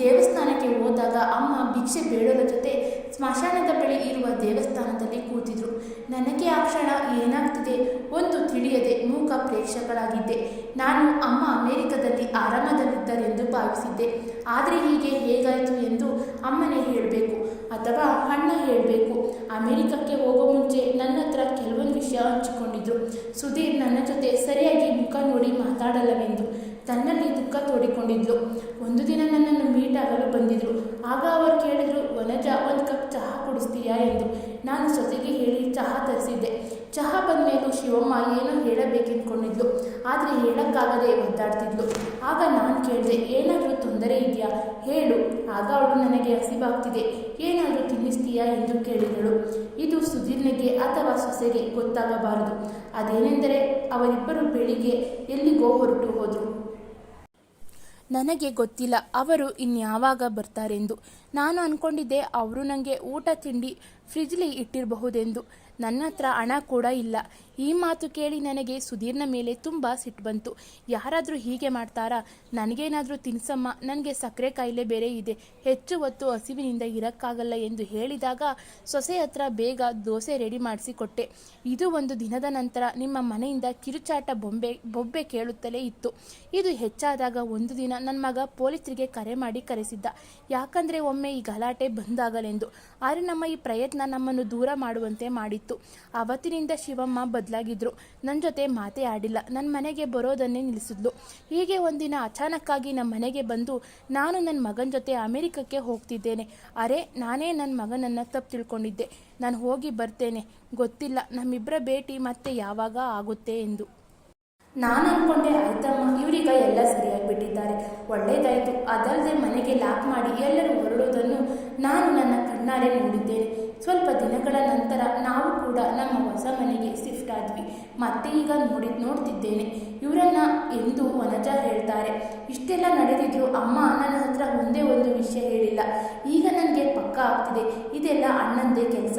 ದೇವಸ್ಥಾನಕ್ಕೆ ಹೋದಾಗ ಅಮ್ಮ ಭಿಕ್ಷೆ ಬೇಡೋರ ಜೊತೆ ಸ್ಮಶಾನದ ಬಳಿ ಇರುವ ದೇವಸ್ಥಾನದಲ್ಲಿ ಕೂತಿದ್ರು. ನನಗೆ ಆ ಕ್ಷಣ ಏನಾಗ್ತಿದೆ ಒಂದು ತಿಳಿಯದೆ ಮೂಕ ಪ್ರೇಕ್ಷಕಳಾಗಿದ್ದೆ. ನಾನು ಅಮ್ಮ ಅಮೆರಿಕದಲ್ಲಿ ಆರಾಮದಲ್ಲಿದ್ದಾರೆಂದು ಭಾವಿಸಿದ್ದೆ. ಆದರೆ ಹೀಗೆ ಹೇಗಾಯಿತು ಎಂದು ಅಮ್ಮನೇ ಹೇಳಬೇಕು ಅಥವಾ ಅಣ್ಣ ಹೇಳಬೇಕು. ಅಮೆರಿಕಕ್ಕೆ ಹೋಗೋ ಮುಂಚೆ ನನ್ನ ಹತ್ರ ಕೆಲವೊಂದು ವಿಷಯ ಹಂಚಿಕೊಂಡಿದ್ರು. ಸುಧೀರ್ ನನ್ನ ಜೊತೆ ಸರಿಯಾಗಿ ಮುಖ ನೋಡಿ ಮಾತಾಡಲ್ಲವೆಂದು ತನ್ನಲ್ಲಿ ದುಃಖ ತೋಡಿಕೊಂಡಿದ್ಲು. ಒಂದು ದಿನ ನನ್ನನ್ನು ಮೀಟ್ ಆಗಲು ಬಂದಿದ್ರು. ಆಗ ಅವರು ಕೇಳಿದ್ರು, ವನಜಾ, ಒಂದು ಕಪ್ ಚಹಾ ಕುಡಿಸ್ತೀಯಾ ಎಂದು. ನಾನು ಜೊತೆಗೆ ಹೇಳಿ ಚಹಾ ತರಿಸಿದ್ದೆ. ಚಹಾ ಬಂದ ಮೇಲೂ ಶಿವಮ್ಮ ಏನೋ ಹೇಳಬೇಕೆಂದ್ಕೊಂಡಿದ್ಲು. ಆದರೆ ಹೇಳೋಕ್ಕಾಗದೆ ಒದ್ದಾಡ್ತಿದ್ಲು. ಆಗ ನಾನು ಕೇಳಿದೆ, ಏನಾದರೂ ತೊಂದರೆ ಇದೆಯಾ ಹೇಳು. ಆಗ ಅವಳು, ನನಗೆ ಹಸಿವಾಗ್ತಿದೆ, ಏನಾದರೂ ತಿನ್ನಿಸ್ತೀಯಾ ಎಂದು ಕೇಳಿದಳು. ಇದು ಸುಧೀರ್ನಿಗೆ ಅಥವಾ ಸೊಸೆಗೆ ಗೊತ್ತಾಗಬಾರದು. ಅದೇನೆಂದರೆ ಅವರಿಬ್ಬರು ಬೆಳಿಗ್ಗೆ ಎಲ್ಲಿಗೋ ಹೊರಟು ಹೋದರು. ನನಗೆ ಗೊತ್ತಿಲ್ಲ ಅವರು ಇನ್ಯಾವಾಗ ಬರ್ತಾರೆಂದು. ನಾನು ಅಂದ್ಕೊಂಡಿದ್ದೆ ಅವರು ನನಗೆ ಊಟ ತಿಂಡಿ ಫ್ರಿಜ್ಲಿ ಇಟ್ಟಿರಬಹುದೆಂದು. ನನ್ನ ಹತ್ರ ಹಣ ಕೂಡ ಇಲ್ಲ. ಈ ಮಾತು ಕೇಳಿ ನನಗೆ ಸುಧೀರ್ನ ಮೇಲೆ ತುಂಬ ಸಿಟ್ಟು ಬಂತು. ಯಾರಾದರೂ ಹೀಗೆ ಮಾಡ್ತಾರಾ? ನನಗೇನಾದರೂ ತಿನ್ಸಮ್ಮ, ನನಗೆ ಸಕ್ಕರೆ ಕಾಯಿಲೆ ಬೇರೆ ಇದೆ, ಹೆಚ್ಚು ಹೊತ್ತು ಹಸಿವಿನಿಂದ ಇರೋಕ್ಕಾಗಲ್ಲ ಎಂದು ಹೇಳಿದಾಗ ಸೊಸೆ ಹತ್ರ ಬೇಗ ದೋಸೆ ರೆಡಿ ಮಾಡಿಸಿ ಕೊಟ್ಟೆ. ಇದು ಒಂದು ದಿನದ ನಂತರ ನಿಮ್ಮ ಮನೆಯಿಂದ ಕಿರುಚಾಟ ಬೊಬ್ಬೆ ಕೇಳುತ್ತಲೇ ಇತ್ತು. ಇದು ಹೆಚ್ಚಾದಾಗ ಒಂದು ದಿನ ನನ್ನ ಮಗ ಪೊಲೀಸರಿಗೆ ಕರೆ ಮಾಡಿ ಕರೆಸಿದ್ದ. ಯಾಕಂದರೆ ಒಮ್ಮೆ ಈ ಗಲಾಟೆ ಬಂದಾಗಲೆಂದು. ಆದರೆ ನಮ್ಮ ಈ ಪ್ರಯತ್ನ ನಮ್ಮನ್ನು ದೂರ ಮಾಡುವಂತೆ ಮಾಡಿತ್ತು. ಅವತ್ತಿನಿಂದ ಶಿವಮ್ಮ ಬದಲಾಗಿದ್ರು. ನನ್ನ ಜೊತೆ ಮಾತೇ ಆಡಿಲ್ಲ. ನನ್ನ ಮನೆಗೆ ಬರೋದನ್ನೇ ನಿಲ್ಲಿಸಿದ್ಲು. ಹೀಗೆ ಒಂದಿನ ಅಚಾನಕ್ಕಾಗಿ ನಮ್ಮ ಮನೆಗೆ ಬಂದು ನಾನು ನನ್ನ ಮಗನ ಜೊತೆ ಅಮೆರಿಕಕ್ಕೆ ಹೋಗ್ತಿದ್ದೇನೆ. ಅರೆ, ನಾನೇ ನನ್ನ ಮಗನನ್ನು ತಪ್ಪು ತಿಳ್ಕೊಂಡಿದ್ದೆ. ನಾನು ಹೋಗಿ ಬರ್ತೇನೆ, ಗೊತ್ತಿಲ್ಲ ನಮ್ಮಿಬ್ಬರ ಭೇಟಿ ಮತ್ತೆ ಯಾವಾಗ ಆಗುತ್ತೆ ಎಂದು. ನಾನು ಅಂದ್ಕೊಂಡೆ, ಆಯ್ತಮ್ಮ, ಇವರೀಗ ಎಲ್ಲ ಸರಿಯಾಗಿಬಿಟ್ಟಿದ್ದಾರೆ, ಒಳ್ಳೇದಾಯಿತು. ಅದಲ್ಲದೆ ಮನೆಗೆ ಲಾಕ್ ಮಾಡಿ ಎಲ್ಲರೂ ಹೊರಡೋದನ್ನು ನಾನು ನನ್ನ ಕಣ್ಣಾರೆ ನೋಡಿದ್ದೇನೆ. ಸ್ವಲ್ಪ ದಿನಗಳ ನಂತರ ನಾವು ಕೂಡ ನಮ್ಮ ಹೊಸ ಮನೆಗೆ ಶಿಫ್ಟ್ ಆದ್ವಿ. ಮತ್ತೆ ಈಗ ನೋಡ್ತಿದ್ದೇನೆ ಇವರನ್ನ ಎಂದು ವನಜಾ ಹೇಳ್ತಾರೆ. ಇಷ್ಟೆಲ್ಲ ನಡೆದಿದ್ರು ಅಮ್ಮ ನನ್ನ ಹತ್ರ ಒಂದೇ ಒಂದು ವಿಷಯ ಹೇಳಿಲ್ಲ. ಈಗ ನನಗೆ ಪಕ್ಕ ಆಗ್ತಿದೆ, ಇದೆಲ್ಲ ಅಣ್ಣಂದೇ ಕೆಲಸ,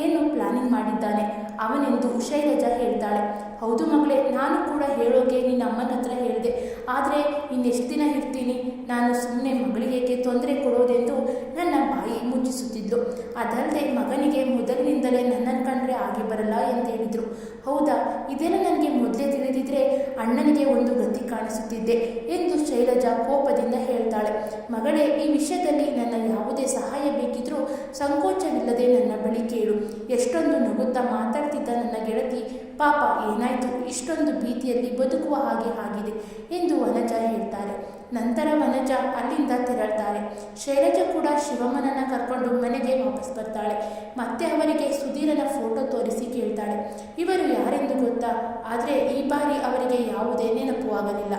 ಏನು ಪ್ಲಾನಿಂಗ್ ಮಾಡಿದ್ದಾನೆ ಅವನೆಂದು ಶೈಲಜಾ ಹೇಳ್ತಾಳೆ. ಹೌದು ಮಗಳೇ, ನಾನು ಕೂಡ ಹೇಳೋಕೆ ನಿನ್ನ ಅಮ್ಮನ ಹತ್ರ ಹೇಳಿದೆ. ಆದರೆ ಇನ್ನೆಷ್ಟು ದಿನ ಇರ್ತೀನಿ, ನಾನು ಸುಮ್ಮನೆ ಮಗಳಿಗೇಕೆ ತೊಂದರೆ ಕೊಡೋದೆಂದು ನನ್ನ ಬಾಯಿ ಮುಚ್ಚಿಸುತ್ತಿದ್ಲು. ಅದಲ್ಲದೆ ಮಗನಿಗೆ ಮೊದಲಿನಿಂದಲೇ ನನ್ನನ್ನು ಕಂಡ್ರೆ ಆಗಿ ಬರಲ್ಲ ಎಂದು ಹೇಳಿದರು. ಹೌದಾ, ಇದೆಲ್ಲ ನನಗೆ ಮೊದಲೇ ತಿಳಿದಿದ್ರೆ ಅಣ್ಣನಿಗೆ ಒಂದು ಗತಿ ಕಾಣಿಸುತ್ತಿದ್ದೆ ಎಂದು ಶೈಲಜಾ ಕೋಪದಿಂದ ಹೇಳ್ತಾಳೆ. ಮಗಳೇ, ಈ ವಿಷಯದಲ್ಲಿ ನನ್ನ ಯಾವುದೇ ಸಹಾಯ ಬೇಕಿದ್ರೂ ಸಂಕೋಚವಿಲ್ಲದೆ ನನ್ನ ಬಳಿ ಕೇಳು. ಎಷ್ಟೊಂದು ನಗುತ್ತಾ ಮಾತಾಡ್ತಿದ್ದ ನನ್ನ ಗೆಳತಿ ಪಾಪ ಏನಾಯ್ತು, ಇಷ್ಟೊಂದು ಭೀತಿಯಲ್ಲಿ ಬದುಕುವ ಹಾಗೆ ಆಗಿದೆ ಎಂದು ವನಜಾ ಹೇಳ್ತಾರೆ. ನಂತರ ವನಜಾ ಅಲ್ಲಿಂದ ತೆರಳ್ತಾರೆ. ಶೈಲಜಾ ಕೂಡ ಶಿವಮ್ಮನನ್ನು ಕರ್ಕೊಂಡು ಮನೆಗೆ ವಾಪಸ್ ಬರ್ತಾಳೆ. ಮತ್ತೆ ಅವರಿಗೆ ಸುಧೀರನ ಫೋಟೋ ತೋರಿಸಿ ಕೇಳ್ತಾಳೆ, ಇವರು ಯಾರೆಂದು ಗೊತ್ತಾ? ಆದರೆ ಈ ಬಾರಿ ಅವರಿಗೆ ಯಾವುದೇ ನೆನಪು ಆಗಲಿಲ್ಲ.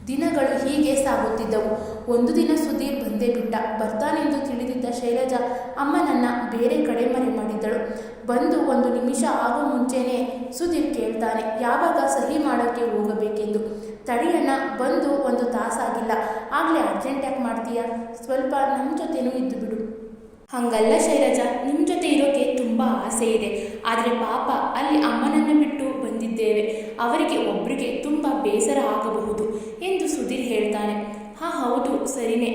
ದಿನಗಳು ಹೀಗೆ ಸಾಗುತ್ತಿದ್ದವು. ಒಂದು ದಿನ ಸುಧೀರ್ ಬಂದೇ ಬಿಟ್ಟ. ಬರ್ತಾನೆಂದು ತಿಳಿದಿದ್ದ ಶೈಲಜಾ ಅಮ್ಮನನ್ನ ಬೇರೆ ಕಡೆ ಮರೆ ಮಾಡಿದ್ದಳು. ಬಂದು ಒಂದು ನಿಮಿಷ ಆಗೋ ಮುಂಚೆನೇ ಸುಧೀರ್ ಕೇಳ್ತಾನೆ, ಯಾವಾಗ ಸಹಿ ಮಾಡೋಕ್ಕೆ ಹೋಗಬೇಕೆಂದು. ತಡಿಯಣ್ಣ, ಬಂದು ಒಂದು ತಾಸಾಗಿಲ್ಲ, ಆಗಲೇ ಅರ್ಜೆಂಟ್ ಯಾಕೆ ಮಾಡ್ತೀಯಾ? ಸ್ವಲ್ಪ ನಮ್ಮ ಜೊತೆನೂ ಇದ್ದು ಬಿಡು. ಹಂಗಲ್ಲ ಶೈಲಜಾ, ನಿಮ್ಮ ಜೊತೆ ಇರೋಕ್ಕೆ ತುಂಬ ಆಸೆ ಇದೆ. ಆದರೆ ಪಾಪ ಅಲ್ಲಿ ಅಮ್ಮನನ್ನು ಬಿಟ್ಟು ಬಂದಿದ್ದೇವೆ, ಅವರಿಗೆ ಒಬ್ಬರಿಗೆ ತುಂಬ ಬೇಸರ ಆಗಬಹುದು ಎಂದು ಸುಧೀರ್ ಹೇಳ್ತಾನೆ. ಹಾಂ ಹೌದು, ಸರಿನೇ,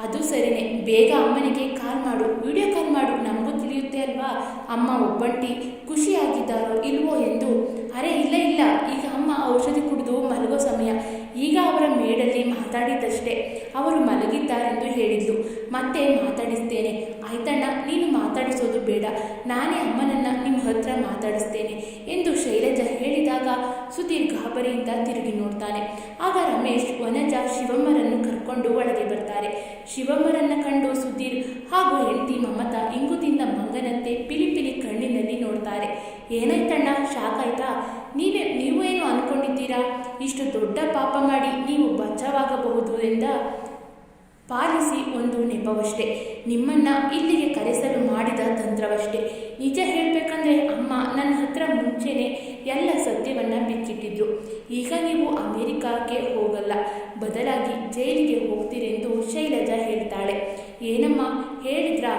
ಅದು ಸರಿನೇ. ಬೇಗ ಅಮ್ಮನಿಗೆ ಕಾಲ್ ಮಾಡು, ವಿಡಿಯೋ ಕಾಲ್ ಮಾಡು, ನಮಗೂ ತಿಳಿಯುತ್ತೆ ಅಲ್ವಾ ಅಮ್ಮ ಒಬ್ಬಂಟಿ ಖುಷಿಯಾಗಿದ್ದಾರೋ ಇಲ್ವೋ ಎಂದು. ಅರೆ ಇಲ್ಲ ಇಲ್ಲ, ಈಗ ಅಮ್ಮ ಔಷಧಿ ಕುಡಿದು ಮಲಗೋ ಸಮಯ. ಈಗ ಅವರ ಮೇಡಲ್ಲಿ ಮಾತಾಡಿದ್ದಷ್ಟೇ, ಅವರು ಮಲಗಿದ್ದಾರೆಂದು ಹೇಳಿದ್ಲು. ಮತ್ತೆ ಮಾತಾಡಿಸ್ತೇನೆ. ಆಯ್ತಣ್ಣ, ನೀನು ಮಾತಾಡಿಸೋದು ಬೇಡ, ನಾನೇ ಅಮ್ಮನನ್ನು ನಿಮ್ಮ ಹತ್ರ ಮಾತಾಡಿಸ್ತೇನೆ ಎಂದು ಶೈಲಜಾ ಹೇಳಿದಾಗ ಸುಧೀರ್ ಗಾಬರಿಯಿಂದ ತಿರುಗಿ ನೋಡ್ತಾನೆ. ಆಗ ರಮೇಶ್, ವನಜಾ ಶಿವಮ್ಮರನ್ನು ಕರ್ಕೊಂಡು ಒಳಗೆ ಬರ್ತಾರೆ. ಶಿವಮ್ಮರನ್ನು ಕಂಡು ಸುಧೀರ್ ಹಾಗೂ ಹೆಂಡತಿ ಮಮತಾ ಇಂಗುತಿಂದ ಮಂಗನಂತೆ ಪಿಲಿ ಕಣ್ಣಿನಲ್ಲಿ ನೋಡ್ತಾರೆ. ಏನಾಯ್ತಣ್ಣ, ಶಾಕ್ ಆಯ್ತಾ? ನೀವೇನು ಅಂದ್ಕೊಂಡಿದ್ದೀರಾ? ಇಷ್ಟು ದೊಡ್ಡ ಪಾಪ ಮಾಡಿ ನೀವು ಬಚಾವಾಗಬಹುದು ಎಂದ ಪಾಲಿಸಿ ಒಂದು ನೆಪವಷ್ಟೇ, ನಿಮ್ಮನ್ನು ಇಲ್ಲಿಗೆ ಕರೆಸಲು ಮಾಡಿದ ತಂತ್ರವಷ್ಟೇ. ನಿಜ ಹೇಳಬೇಕಂದ್ರೆ ಅಮ್ಮ ನನ್ನ ಹತ್ರ ಮುಂಚೆನೇ ಎಲ್ಲ ಸತ್ಯವನ್ನು ಬಿಚ್ಚಿಟ್ಟಿದ್ರು. ಈಗ ನೀವು ಅಮೆರಿಕಕ್ಕೆ ಹೋಗಲ್ಲ, ಬದಲಾಗಿ ಜೈಲಿಗೆ ಹೋಗ್ತೀರೆಂದು ಶೈಲಜಾ ಹೇಳ್ತಾಳೆ. ಏನಮ್ಮ ಹೇಳಿದ್ರಾ?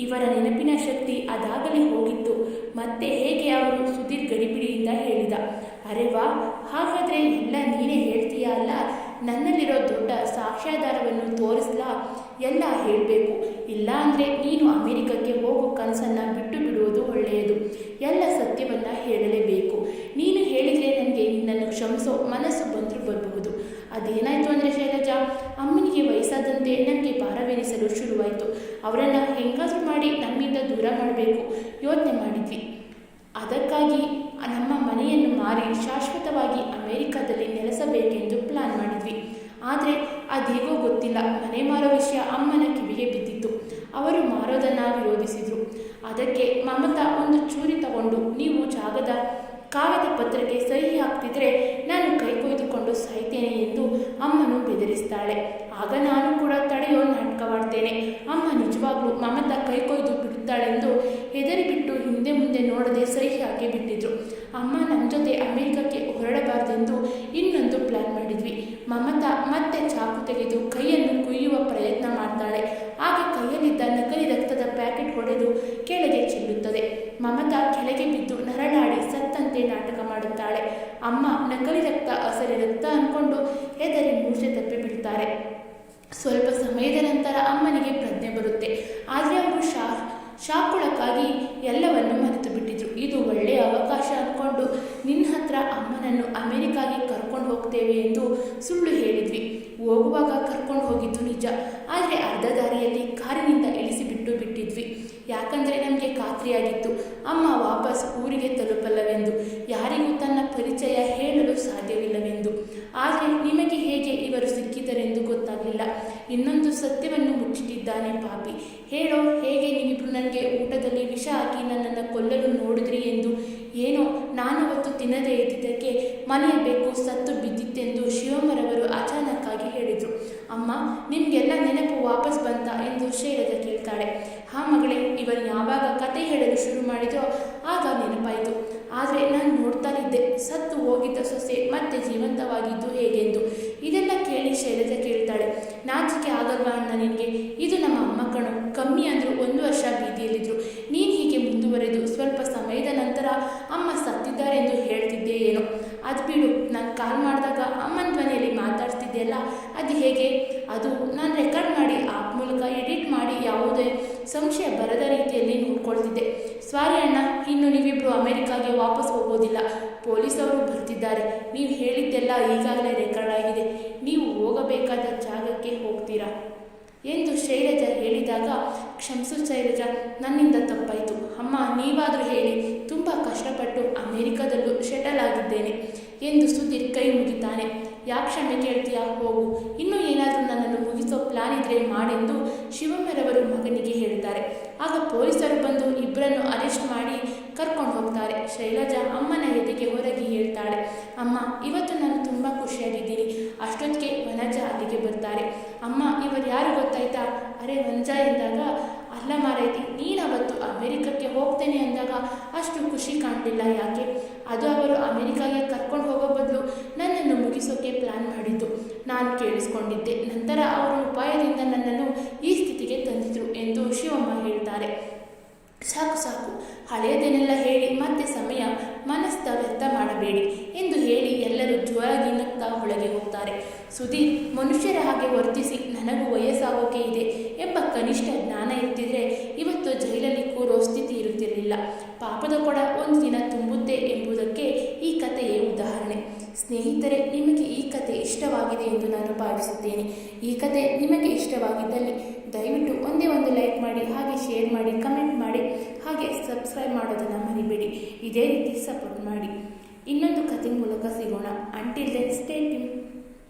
ಇವರ ನೆನಪಿನ ಶಕ್ತಿ ಅದಾಗಲೇ ಹೋಗಿತ್ತು. ಮತ್ತೆ ಹೇಗೆ ಅವರು ಸುಧೀರ್ ಗಡಿಬಿಡಿಯಿಂದ ಹೇಳಿದ. ಅರೆ ವಾ, ಹಾಗಾದರೆ ಎಲ್ಲ ನೀನೇ ಹೇಳ್ತೀಯಾ ಅಲ್ಲ? ನನ್ನಲ್ಲಿರೋ ದೊಡ್ಡ ಸಾಕ್ಷ್ಯಾಧಾರವನ್ನು ತೋರಿಸ್ಲಾ? ಎಲ್ಲ ಹೇಳಬೇಕು. ಇಲ್ಲ ಅಂದರೆ ನೀನು ಅಮೆರಿಕಕ್ಕೆ ಹೋಗೋ ಕನಸನ್ನು ಬಿಟ್ಟು ಬಿಡುವುದು ಒಳ್ಳೆಯದು. ಎಲ್ಲ ಸತ್ಯವನ್ನು ಹೇಳಲೇಬೇಕು. ನೀನು ಹೇಳಿದರೆ ನನಗೆ ನಿನ್ನನ್ನು ಕ್ಷಮಿಸೋ ಮನಸ್ಸು ಬಂದರೂ ಬರಬಹುದು. ಅದೇನಾಯಿತು ಅಂದರೆ ಶೈಲಜಾ, ಅಮ್ಮನಿಗೆ ವಯಸ್ಸಾದಂತೆ ನನಗೆ ಭಾರವೆನಿಸಲು ಶುರುವಾಯಿತು. ಅವರನ್ನು ಹೆಂಗಾದರೂ ಮಾಡಿ ನಮ್ಮಿಂದ ದೂರ ಮಾಡಬೇಕು ಯೋಚನೆ ಮಾಡಿದ್ವಿ. ಅದಕ್ಕಾಗಿ ನಮ್ಮ ಮನೆಯನ್ನು ಮಾರಿ ಶಾಶ್ವತವಾಗಿ ಅಮೆರಿಕದಲ್ಲಿ ನೆಲೆಸಬೇಕೆಂದು ಪ್ಲಾನ್ ಮಾಡಿದ್ವಿ. ಆದರೆ ಅದೇಗೋ ಗೊತ್ತಿಲ್ಲ, ಮನೆ ಮಾರೋ ವಿಷಯ ಅಮ್ಮನ ಕಿವಿಗೆ ಬಿದ್ದಿತ್ತು. ಅವರು ಮಾರೋದನ್ನು ವಿರೋಧಿಸಿದರು. ಅದಕ್ಕೆ ಮಮತಾ ಒಂದು ಚೂರಿ ತಗೊಂಡು, ನೀವು ಜಾಗದ ಕಾಗದ ಪತ್ರಕ್ಕೆ ಸಹಿ ಹಾಕ್ತಿದ್ರೆ ನಾನು ಕೈ ಕೊಯ್ದುಕೊಂಡು ಸಾಯ್ತೇನೆ ಎಂದು ಅಮ್ಮನು ಬೆದರಿಸ್ತಾಳೆ. ಆಗ ನಾನು ಕೂಡ ತಡೆಯೋ ನಾಟಕವಾಡ್ತೇನೆ. ಅಮ್ಮ ನಿಜವಾಗ್ಲೂ ಮಮತಾ ಕೈ ಕೊಯ್ದು ಬಿಡುತ್ತಾಳೆಂದು ಹೆದರಿಬಿಟ್ಟು ಹಿಂದೆ ಮುಂದೆ ನೋಡದೆ ಸಹಿ ಹಾಕಿ ಬಿಟ್ಟಿದ್ರು. ಅಮ್ಮ ನಮ್ಮ ಜೊತೆ ಅಮೆರಿಕಕ್ಕೆ ಹೊರಡಬಾರ್ದೆಂದು ಇನ್ನೊಂದು ಪ್ಲಾನ್ ಮಾಡಿದ್ವಿ. ಮಮತಾ ಮತ್ತೆ ಚಾಕು ತೆಗೆದು ಕೈಯನ್ನು ಕುಯ್ಯುವ ಪ್ರಯತ್ನ ಮಾಡ್ತಾಳೆ. ಆಗ ಕೈಯಲ್ಲಿದ್ದ ನಕಲಿ ರಕ್ತದ ಪ್ಯಾಕೆಟ್ ಹೊಡೆದು ಕೆಳಗೆ ಚೆಲ್ಲುತ್ತದೆ. ಮಮತಾ ಕೆಳಗೆ ಬಿದ್ದು ನರಳ ಅಮ್ಮ ನಕಲಿ ರಕ್ತ ಅಸಲಿ ರಕ್ತ ಅಂದ್ಕೊಂಡು ಹೆದರಿ ಮೂರ್ಛೆ ತಪ್ಪಿ ಬಿಡ್ತಾರೆ. ಸ್ವಲ್ಪ ಸಮಯದ ನಂತರ ಅಮ್ಮನಿಗೆ ಪ್ರಜ್ಞೆ ಬರುತ್ತೆ. ಆದರೆ ಅವರು ಶಾಕುಳಕ್ಕಾಗಿ ಎಲ್ಲವನ್ನು ಮರೆತು ಬಿಟ್ಟಿದ್ರು. ಇದು ಒಳ್ಳೆಯ ಅವಕಾಶ ಅಂದ್ಕೊಂಡು ನಿನ್ನ ಹತ್ರ ಅಮ್ಮನನ್ನು ಅಮೆರಿಕಾಗೆ ಕರ್ಕೊಂಡು ಹೋಗ್ತೇವೆ ಎಂದು ಸುಳ್ಳು ಹೇಳಿದ್ವಿ. ಹೋಗುವಾಗ ಕರ್ಕೊಂಡು ಹೋಗಿದ್ದು ನಿಜ, ಆದರೆ ಅರ್ಧ ದಾರಿಯಲ್ಲಿ ಕಾರಿನಿಂದ ಇಳಿಸಿಬಿಟ್ಟು ಬಿಟ್ಟಿದ್ವಿ. ಯಾಕಂದರೆ ನಮಗೆ ಖಾತ್ರಿಯಾಗಿತ್ತು ಅಮ್ಮ ವಾಪಸ್ ಊರಿಗೆ ತಲುಪಲ್ಲವೆಂದು, ಯಾರಿಗೂ ತನ್ನ ಪರಿಚಯ ಹೇಳಲು ಸಾಧ್ಯವಿಲ್ಲವೆಂದು. ಆದರೆ ನಿಮಗೆ ಹೇಗೆ ಇವರು ಸಿಕ್ಕಿದರೆಂದು ಗೊತ್ತಾಗಲಿಲ್ಲ. ಇನ್ನೊಂದು ಸತ್ಯವನ್ನು ಮುಚ್ಚಿಟ್ಟಿದ್ದಾನೆ ಪಾಪಿ. ಹೇಳೋ, ಹೇಗೆ ನೀವಿಬ್ರು ನನಗೆ ಊಟದಲ್ಲಿ ವಿಷ ಹಾಕಿ ನನ್ನನ್ನು ಕೊಲ್ಲಲು ನೋಡಿದ್ರಿ ಎಂದು. ಏನೋ ನಾನವತ್ತು ತಿನ್ನದೇ ಇದ್ದಿದ್ದಕ್ಕೆ ಮನೆಯ ಬೇಕು ಸತ್ತು ಬಿದ್ದಿತ್ತೆಂದು ಶಿವಮ್ಮರವರು ಅಚಾನಕ್ಕಾಗಿ ಹೇಳಿದರು. ಅಮ್ಮ, ನಿಮಗೆಲ್ಲ ನೆನಪು ವಾಪಸ್ ಬಂತ ಎಂದು ಶೈಲಜಾ ಕೇಳ್ತಾಳೆ. ಹಾ ಮಗಳೇ, ಇವನು ಯಾವಾಗ ಕತೆ ಹೇಳಲು ಶುರು ಮಾಡಿದೋ ಆಗ ನೆನಪಾಯಿತು. ಆದರೆ ನಾನು ನೋಡ್ತಾ ಇದ್ದೆ ಸತ್ತು ಹೋಗಿದ್ದ ಸೊಸೆ ಮತ್ತೆ ಜೀವಂತವಾಗಿದ್ದು ಹೇಗೆಂದು. ಇದೆಲ್ಲ ಕೇಳಿ ಶೈಲಜಾ ಕೇಳ್ತಾಳೆ, ನಾಚಿಕೆ ಆಗಲ್ವಾ ಅಣ್ಣ ನಿನಗೆ? ಇದು ನಮ್ಮ ಅಮ್ಮ ಕಣು, ಕಮ್ಮಿ ಅಂದರೂ 1 ವರ್ಷ ಬೀದಿಯಲ್ಲಿದ್ದರು. ನೀನು ಹೀಗೆ ಮುಂದುವರೆದು ಸ್ವಲ್ಪ ಸಮಯದ ನಂತರ ಅಮ್ಮ ಸತ್ತಿದ್ದಾರೆ ಎಂದು ಹೇಳ್ತಿದ್ದೆ ಏನೋ. ಅದು ಬಿಡು, ನಾನು ಕಾಲ್ ಮಾಡಿದಾಗ ಅಮ್ಮನ ಧ್ವನಿಯಲ್ಲಿ ಮಾತಾಡ್ತಿದ್ದೆಯಲ್ಲ, ಅದು ಹೇಗೆ? ಅದು ನಾನು ರೆಕಾರ್ಡ್ ಮಾಡಿ ಆಪ್ ಮೂಲಕ ಎಡಿಟ್ ಮಾಡಿ ಯಾವುದೇ ಸಂಶಯ ಬರದ ರೀತಿಯಲ್ಲಿ ನೋಡ್ಕೊಳ್ತಿದ್ದೆ. ಸಾರಿ ಅಣ್ಣ, ಇನ್ನು ನೀವಿಬ್ಬರು ಅಮೆರಿಕಾಗೆ ವಾಪಸ್ ಹೋಗೋದಿಲ್ಲ. ಪೊಲೀಸವರು ಬರ್ತಿದ್ದಾರೆ. ನೀವು ಹೇಳಿದ್ದೆಲ್ಲ ಈಗಾಗಲೇ ರೆಕಾರ್ಡ್ ಆಗಿದೆ. ನೀವು ಹೋಗಬೇಕಾದ ಜಾಗಕ್ಕೆ ಹೋಗ್ತೀರಾ ಎಂದು ಶೈಲಜಾ ಹೇಳಿದಾಗ, ಕ್ಷಮಿಸು ಶೈಲಜಾ, ನನ್ನಿಂದ ತಪ್ಪಾಯಿತು. ಅಮ್ಮ, ನೀವಾದರೂ ಹೇಳಿ, ತುಂಬ ಕಷ್ಟಪಟ್ಟು ಅಮೆರಿಕದಲ್ಲೂ ಸೆಟಲ್ ಆಗಿದ್ದೇನೆ ಎಂದು ಸುಧೀರ್ ಕೈ ಮುಗಿತಾನೆ. ಯಾಕೆ ಕ್ಷಮೆ ಕೇಳ್ತೀಯಾ? ಹೋಗು. ಇನ್ನೂ ಏನಾದರೂ ನನ್ನನ್ನು ಮುಗಿಸೋ ಪ್ಲಾನ್ ಇದ್ರೆ ಮಾಡೆಂದು ಶಿವಮ್ಮರವರು ಮಗನಿಗೆ ಹೇಳ್ತಾರೆ. ಆಗ ಪೊಲೀಸರು ಬಂದು ಇಬ್ಬರನ್ನು ಅರೆಸ್ಟ್ ಮಾಡಿ ಕರ್ಕೊಂಡು ಹೋಗ್ತಾರೆ. ಶೈಲಜಾ ಅಮ್ಮನ ಎದೆಗೆ ಹೊರಗೆ ಹೇಳ್ತಾಳೆ, ಅಮ್ಮ, ಇವತ್ತು ನಾನು ತುಂಬ ಖುಷಿಯಾಗಿದ್ದೀನಿ. ಅಷ್ಟೊತ್ತಿಗೆ ವನಜಾ ಅಲ್ಲಿಗೆ ಬರ್ತಾರೆ. ಅಮ್ಮ, ಇವರು ಯಾರು ಗೊತ್ತಾಯ್ತಾ? ಅರೆ ವನಜಾ ಎಂದಾಗ, ಅಲ್ಲ ಮಾರೈತಿ, ನೀನವತ್ತು ಅಮೆರಿಕಕ್ಕೆ ಹೋಗ್ತೇನೆ ಅಂದಾಗ ಅಷ್ಟು ಖುಷಿ ಕಾಣಲಿಲ್ಲ ಯಾಕೆ? ಅದು ಅವರು ಅಮೆರಿಕಾಗೆ ಕರ್ಕೊಂಡು ಹೋಗೋ ಬದಲು ನನ್ನನ್ನು ಮುಗಿಸೋಕೆ ಪ್ಲ್ಯಾನ್ ಮಾಡಿದ್ದು ನಾನು ಕೇಳಿಸ್ಕೊಂಡಿದ್ದೆ. ನಂತರ ಅವರ ಉಪಾಯದಿಂದ ನನ್ನನ್ನು ಈ ಸ್ಥಿತಿಗೆ ತಂದಿದ್ರು ಎಂದು ಶಿವಮ್ಮ ಹೇಳ್ತಾರೆ. ಸಾಕು, ಹಳೆಯದನ್ನೆಲ್ಲ ಹೇಳಿ ಮತ್ತೆ ಸಮಯ ಮನಸ್ಥ ವ್ಯರ್ಥ ಮಾಡಬೇಡಿ ಎಂದು ಹೇಳಿ ಎಲ್ಲರೂ ಜೋರಾಗಿ ನಗ್ತಾ ಒಳಗೆ ಹೋಗ್ತಾರೆ. ಸುಧೀರ್ ಮನುಷ್ಯರ ಹಾಗೆ ವರ್ತಿಸಿ ನನಗೂ ವಯಸ್ಸಾಗೋಕೆ ಇದೆ ಎಂಬ ಕನಿಷ್ಠ ಜ್ಞಾನ ಇರ್ತಿದ್ರೆ ಇವತ್ತು ಜೈಲಲ್ಲಿ ಕೂರೋ ಸ್ಥಿತಿ ಇರುತ್ತಿರಲಿಲ್ಲ. ಪಾಪದ ಕೊಡ ಒಂದು ದಿನ ತುಂಬುತ್ತೆ ಎಂಬುದಕ್ಕೆ ಈ ಕಥೆಯೇ ಉದಾಹರಣೆ. ಸ್ನೇಹಿತರೆ, ನಿಮಗೆ ಈ ಕತೆ ಇಷ್ಟವಾಗಿದೆ ಎಂದು ನಾನು ಭಾವಿಸುತ್ತೇನೆ. ಈ ಕತೆ ನಿಮಗೆ ಇಷ್ಟವಾಗಿದ್ದಲ್ಲಿ ದಯವಿಟ್ಟು ಒಂದೇ ಒಂದು ಲೈಕ್ ಮಾಡಿ, ಹಾಗೆ ಶೇರ್ ಮಾಡಿ, ಕಮೆಂಟ್ ಮಾಡಿ, ಹಾಗೆ ಸಬ್ಸ್ಕ್ರೈಬ್ ಮಾಡೋದನ್ನು ಮರಿಬೇಡಿ. ಇದೇ ರೀತಿ ಸಪೋರ್ಟ್ ಮಾಡಿ. ಇನ್ನೊಂದು ಕತೆ ಮೂಲಕ ಸಿಗೋಣ. Until then stay tune.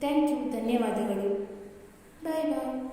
Thank you. ಧನ್ಯವಾದಗಳು. ಬಾಯ್ ಬಾಯ್.